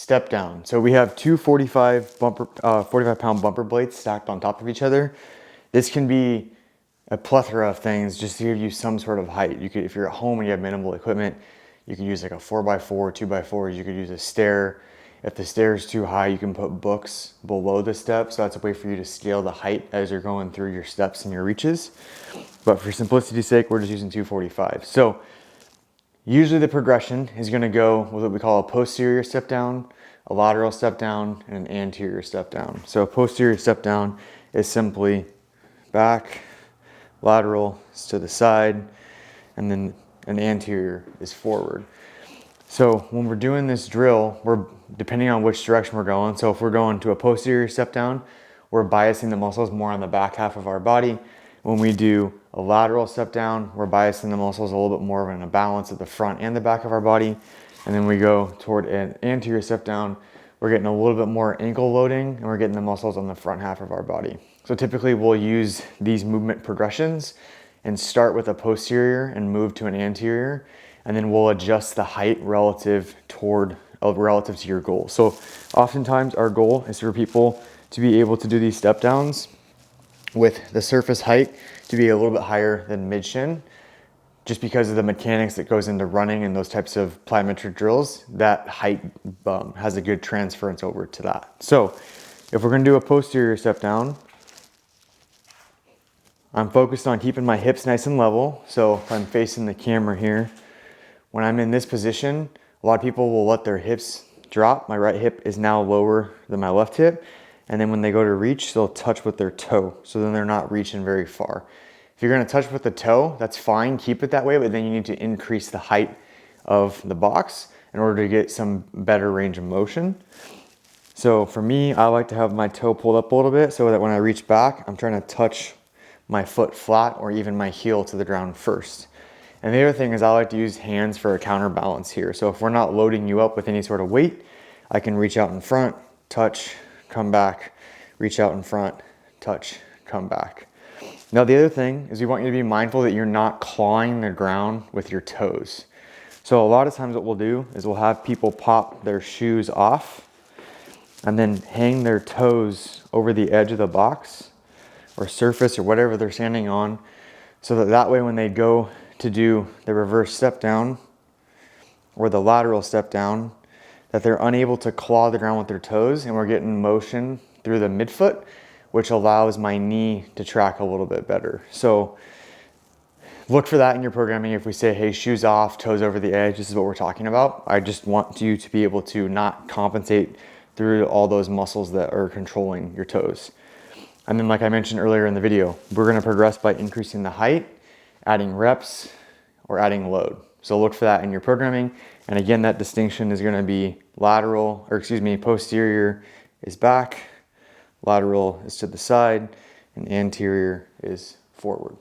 step down. So we have two 45 pound bumper plates stacked on top of each other. This can be a plethora of things just to give you some sort of height. You could, if you're at home and you have minimal equipment, you could use like a 4x4, 2x4, you could use a stair. If the stair is too high, you can put books below the steps. So that's a way for you to scale the height as you're going through your steps and your reaches. But for simplicity's sake, we're just using 245. So usually the progression is gonna go with what we call a posterior step down, a lateral step down, and an anterior step down. So a posterior step down is simply back, lateral is to the side, and then an anterior is forward. So when we're doing this drill, we're depending on which direction we're going. So if we're going to a posterior step down, we're biasing the muscles more on the back half of our body. When we do a lateral step down, we're biasing the muscles a little bit more in a balance at the front and the back of our body. And then we go toward an anterior step down, we're getting a little bit more ankle loading and we're getting the muscles on the front half of our body. So typically we'll use these movement progressions and start with a posterior and move to an anterior, and then we'll adjust the height relative to your goal. So oftentimes our goal is for people to be able to do these step downs with the surface height to be a little bit higher than mid shin, just because of the mechanics that goes into running and those types of plyometric drills. That height has a good transference over to that. So if we're gonna do a posterior step down, I'm focused on keeping my hips nice and level. So if I'm facing the camera here, when I'm in this position, a lot of people will let their hips drop. My right hip is now lower than my left hip. And then when they go to reach, they'll touch with their toe. So then they're not reaching very far. If you're gonna touch with the toe, that's fine, keep it that way, but then you need to increase the height of the box in order to get some better range of motion. So for me, I like to have my toe pulled up a little bit so that when I reach back, I'm trying to touch my foot flat or even my heel to the ground first. And the other thing is I like to use hands for a counterbalance here. So if we're not loading you up with any sort of weight, I can reach out in front, touch, come back, reach out in front, touch, come back. Now the other thing is we want you to be mindful that you're not clawing the ground with your toes. So a lot of times what we'll do is we'll have people pop their shoes off and then hang their toes over the edge of the box or surface or whatever they're standing on, so that way when they go to do the reverse step down or the lateral step down, that they're unable to claw the ground with their toes, and we're getting motion through the midfoot, which allows my knee to track a little bit better. So look for that in your programming. If we say, hey, shoes off, toes over the edge, this is what we're talking about. I just want you to be able to not compensate through all those muscles that are controlling your toes. And then like I mentioned earlier in the video, we're gonna progress by increasing the height, adding reps, or adding load. So look for that in your programming. And again, that distinction is gonna be posterior is back, lateral is to the side, and anterior is forward.